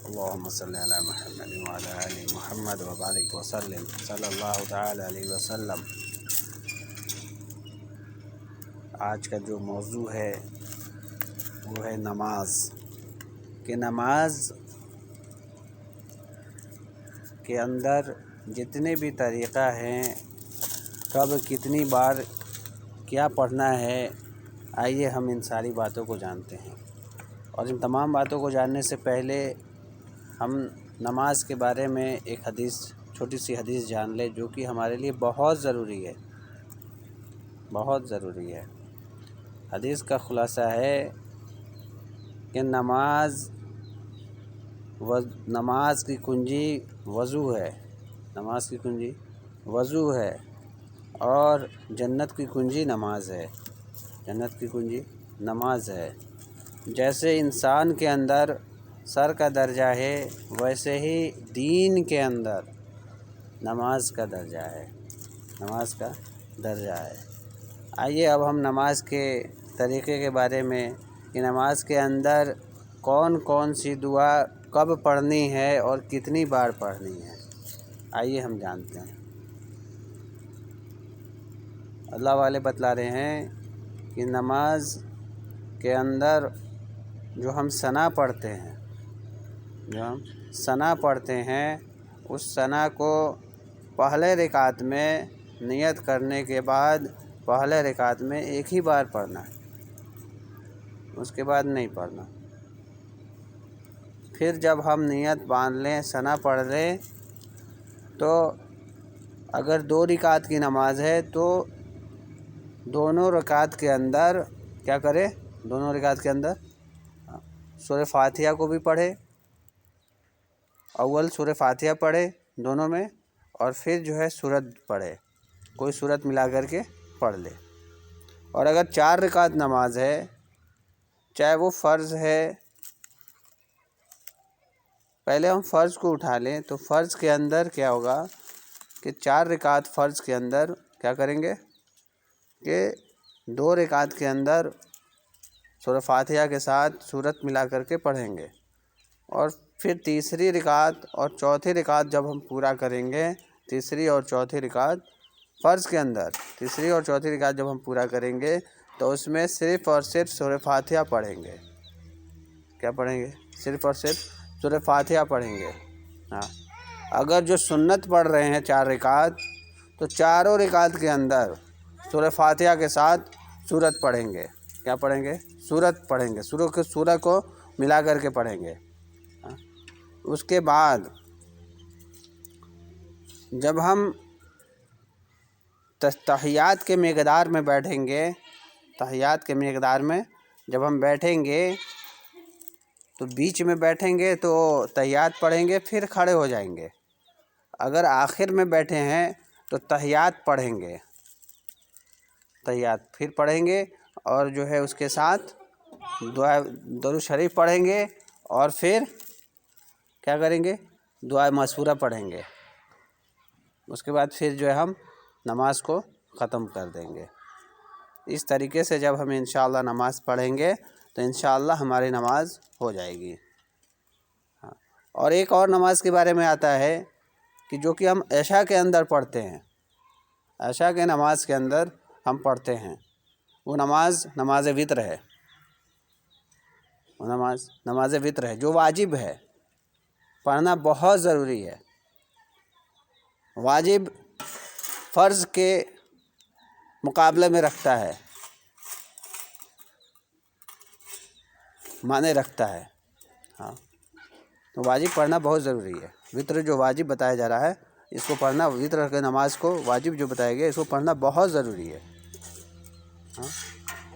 اللهم صل على محمد وعلى آل محمد وبارک وسلم صلی اللہ تعالی علیہ وسلم۔ آج کا جو موضوع ہے وہ ہے نماز، کہ نماز کے اندر جتنے بھی طریقہ ہیں، کب کتنی بار کیا پڑھنا ہے، آئیے ہم ان ساری باتوں کو جانتے ہیں۔ اور ان تمام باتوں کو جاننے سے پہلے ہم نماز کے بارے میں ایک حدیث، چھوٹی سی حدیث جان لیں جو کہ ہمارے لیے بہت ضروری ہے، بہت ضروری ہے۔ حدیث کا خلاصہ ہے کہ نماز کی کنجی وضو ہے، نماز کی کنجی وضو ہے، اور جنت کی کنجی نماز ہے، جنت کی کنجی نماز ہے۔ جیسے انسان کے اندر سر کا درجہ ہے، ویسے ہی دین کے اندر نماز کا درجہ ہے، نماز کا درجہ ہے۔ آئیے اب ہم نماز کے طریقے کے بارے میں، کہ نماز کے اندر کون کون سی دعا کب پڑھنی ہے اور کتنی بار پڑھنی ہے، آئیے ہم جانتے ہیں۔ اللہ والے بتلا رہے ہیں کہ نماز کے اندر جو ہم ثنا پڑھتے ہیں، جو ہم ثنا پڑھتے ہیں، اس ثنا کو پہلے رکعت میں نیت کرنے کے بعد پہلے رکعت میں ایک ہی بار پڑھنا ہے، اس کے بعد نہیں پڑھنا۔ پھر جب ہم نیت باندھ لیں، ثنا پڑھ لیں، تو اگر 2 رکعت کی نماز ہے تو دونوں رکعت کے اندر کیا کرے، دونوں رکعت کے اندر سورہ فاتحہ کو بھی پڑھے، اول سورہ فاتحہ پڑھے دونوں میں، اور پھر جو ہے سورت پڑھے، کوئی سورت ملا کر کے پڑھ لے۔ اور اگر 4 رکعت نماز ہے، چاہے وہ فرض ہے، پہلے ہم فرض کو اٹھا لیں تو فرض کے اندر کیا ہوگا کہ 4 رکعت فرض کے اندر کیا کریں گے کہ 2 رکعت کے اندر سورہ فاتحہ کے ساتھ سورت ملا کر کے پڑھیں گے، اور پھر تیسری رکعت اور چوتھی رکعت جب ہم پورا کریں گے، تیسری اور چوتھی رکعت فرض کے اندر، تیسری اور چوتھی رکعت جب ہم پورا کریں گے تو اس میں صرف اور صرف سورہ فاتحہ پڑھیں گے۔ کیا پڑھیں گے؟ صرف اور صرف سورہ فاتحہ پڑھیں گے۔ ہاں، اگر جو سنت پڑھ رہے ہیں 4 رکعت، تو چاروں رکعت کے اندر سورہ فاتحہ کے ساتھ سورت پڑھیں گے۔ کیا پڑھیں گے؟ سورت پڑھیں گے، سورہ کو ملا کر کے پڑھیں گے۔ اس کے بعد جب ہم تحیات کے مقدار میں بیٹھیں گے، تحیات کے مقدار میں جب ہم بیٹھیں گے تو بیچ میں بیٹھیں گے تو تحیات پڑھیں گے، پھر کھڑے ہو جائیں گے۔ اگر آخر میں بیٹھے ہیں تو تحیات پڑھیں گے، تحیات پھر پڑھیں گے، اور جو ہے اس کے ساتھ درود شریف پڑھیں گے، اور پھر کیا کریں گے؟ دعائے مأثورہ پڑھیں گے۔ اس کے بعد پھر جو ہے ہم نماز کو ختم کر دیں گے۔ اس طریقے سے جب ہم انشاءاللہ نماز پڑھیں گے تو انشاءاللہ ہماری نماز ہو جائے گی۔ اور ایک اور نماز کے بارے میں آتا ہے کہ جو کہ ہم عشاء کے اندر پڑھتے ہیں، عشاء کے نماز کے اندر ہم پڑھتے ہیں، وہ نماز وتر ہے، وہ نماز وتر ہے جو واجب ہے، پڑھنا بہت ضروری ہے۔ واجب فرض کے مقابلے میں رکھتا ہے، معنی رکھتا ہے۔ ہاں، تو واجب پڑھنا بہت ضروری ہے۔ وتر جو واجب بتایا جا رہا ہے، اس کو پڑھنا، وتر کے نماز کو واجب جو بتایا گیا، اس کو پڑھنا بہت ضروری ہے۔ ہاں،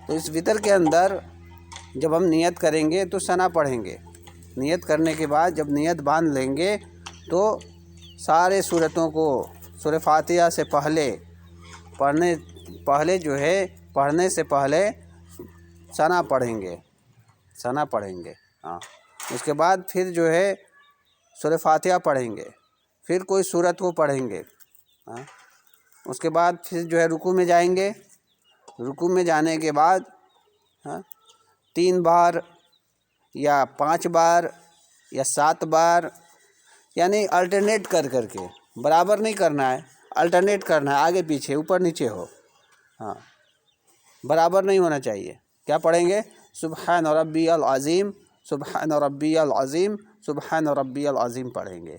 تو اس وتر کے اندر جب ہم نیت کریں گے تو ثنا پڑھیں گے۔ نیت کرنے کے بعد جب نیت باندھ لیں گے تو سارے سورتوں کو سورہ فاتحہ سے پہلے جو ہے پڑھنے سے پہلے ثنا پڑھیں گے، ثنا پڑھیں گے۔ ہاں، اس کے بعد پھر جو ہے سورہ فاتحہ پڑھیں گے، پھر کوئی سورت کو پڑھیں گے۔ ہاں، اس کے بعد پھر جو ہے رکوع میں جائیں گے، رکوع میں جانے کے بعد 3 بار یا 5 بار یا 7 بار، یعنی الٹرنیٹ کر کے، برابر نہیں کرنا ہے، الٹرنیٹ کرنا ہے، آگے پیچھے اوپر نیچے ہو، ہاں برابر نہیں ہونا چاہیے۔ کیا پڑھیں گے؟ سبحان ربی العظیم، سبحان ربی العظیم، سبحان ربی العظیم پڑھیں گے۔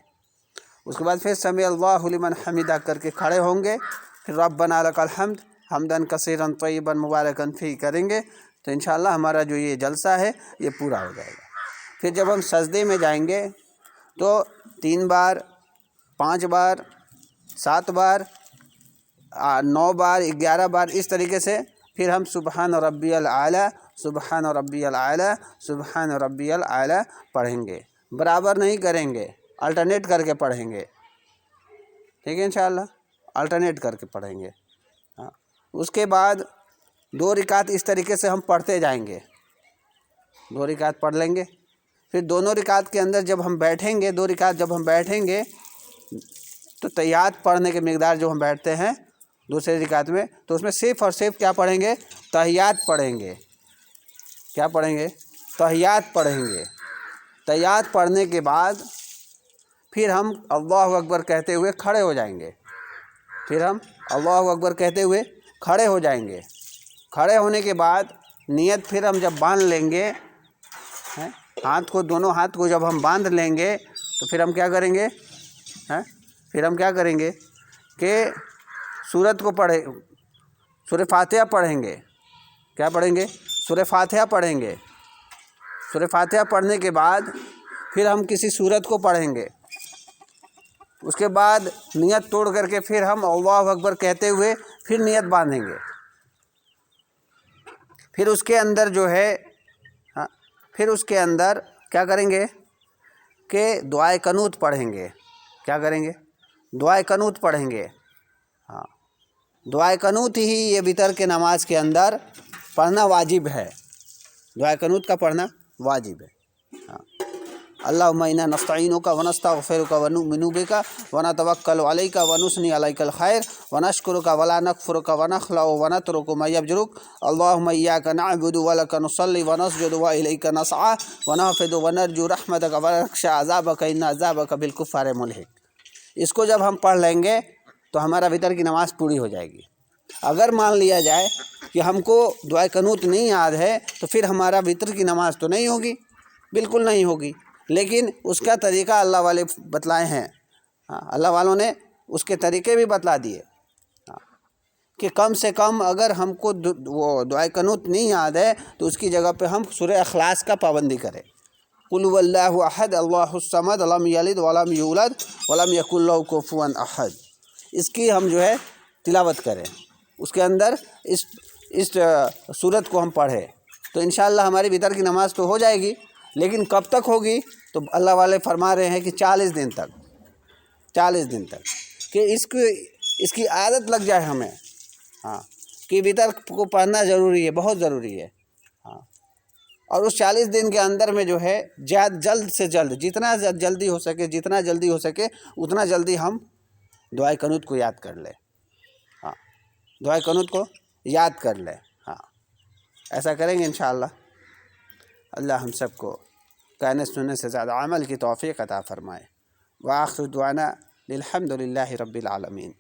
اس کے بعد پھر سمع اللہ لمن حمدہ کر کے کھڑے ہوں گے، پھر ربنا لک الحمد حمدن کثیرا طیبا مبارکا فیہ کریں گے، تو انشاءاللہ ہمارا جو یہ جلسہ ہے یہ پورا ہو جائے گا۔ پھر جب ہم سجدے میں جائیں گے تو 3 بار، 5 بار، 7 بار، 9 بار، 11 بار، اس طریقے سے پھر ہم سبحان ربی الاعلیٰ، سبحان ربی الاعلیٰ، سبحان ربی الاعلیٰ پڑھیں گے۔ برابر نہیں کریں گے، الٹرنیٹ کر کے پڑھیں گے، ٹھیک ہے انشاءاللہ، الٹرنیٹ کر کے پڑھیں گے۔ ہاں اس کے بعد 2 رکعت اس طریقے سے ہم پڑھتے جائیں گے، 2 رکعت پڑھ لیں گے۔ پھر دونوں رکعت کے اندر جب ہم بیٹھیں گے، 2 رکعت جب ہم بیٹھیں گے تو تحیات پڑھنے کے مقدار جو ہم بیٹھتے ہیں دوسرے رکعت میں، تو اس میں صرف اور صرف کیا پڑھیں گے؟ تحیات پڑھیں گے۔ کیا پڑھیں گے؟ تحیات پڑھیں گے۔ تحیات پڑھنے کے بعد پھر ہم اللہ اکبر کہتے ہوئے کھڑے ہو جائیں گے، پھر ہم اللہ اکبر کہتے ہوئے کھڑے ہو جائیں گے۔ کھڑے ہونے کے بعد نیت پھر ہم جب باندھ لیں گے، ہاتھ کو، دونوں ہاتھ کو جب ہم باندھ لیں گے تو پھر ہم کیا کریں گے؟ پھر ہم کیا کریں گے کہ سورت کو سورہ فاتحہ پڑھیں گے۔ کیا پڑھیں گے؟ سورہ فاتحہ پڑھیں گے۔ سورہ فاتحہ پڑھنے کے بعد پھر ہم کسی سورت کو پڑھیں گے۔ اس کے بعد نیت توڑ کر کے پھر ہم اللہ اکبر کہتے ہوئے پھر نیت باندھیں گے۔ پھر اس کے اندر جو ہے پھر اس کے اندر کیا کریں گے کہ دعائے قنوت پڑھیں گے۔ کیا کریں گے؟ دعائے قنوت پڑھیں گے۔ ہاں دعائے قنوت ہی یہ وتر کے نماز کے اندر پڑھنا واجب ہے، دعائے قنوت کا پڑھنا واجب ہے۔ ہاں اللہم انا نستعینک ونستغفرک ونؤمن بک ونتوکل علیک ونثنی علیک الخیر ونشکرک ولا نکفرک ونخلع ونترک ما یفجرک اللہم ایاک نعبد ولک نصلی ونسجد والیک نسعی ونحفظ ونرجو رحمتک ونخشی عذابک ان عذابک بالکفار ملحق۔ اس کو جب ہم پڑھ لیں گے تو ہمارا وتر کی نماز پوری ہو جائے گی۔ اگر مان لیا جائے کہ ہم کو دعائے قنوت نہیں یاد ہے تو پھر ہمارا وتر کی نماز تو نہیں ہوگی، بالکل نہیں ہوگی، لیکن اس کا طریقہ اللہ والے بتلائے ہیں، اللہ والوں نے اس کے طریقے بھی بتلا دیے کہ کم سے کم اگر ہم کو وہ دعائے قنوت نہیں یاد ہے تو اس کی جگہ پہ ہم سورہ اخلاص کا پابندی کریں۔ قل هو اللہ احد اللہ الصمد لم یلد ولم یولد ولم یکن لہ کفوا احد، اس کی ہم جو ہے تلاوت کریں، اس کے اندر اس سورت کو ہم پڑھیں تو انشاءاللہ ہماری وتر کی نماز تو ہو جائے گی۔ لیکن کب تک ہوگی؟ تو اللہ والے فرما رہے ہیں کہ 40 دن تک، 40 دن تک، کہ اس کی عادت لگ جائے ہمیں، ہاں کہ وتر کو پڑھنا ضروری ہے، بہت ضروری ہے۔ ہاں اور اس 40 دن کے اندر میں جو ہے جلد سے جلد، جتنا جلدی ہو سکے، جتنا جلدی ہو سکے اتنا جلدی ہم دعائے قنوت کو یاد کر لیں۔ ہاں دعائے قنوت کو یاد کر لیں۔ ہاں ایسا کریں گے انشاءاللہ۔ اللہ ہم سب کو کہنے سننے سے زیادہ عمل کی توفیق عطا فرمائے۔ وآخر دعوانا الحمد للہ رب العالمین۔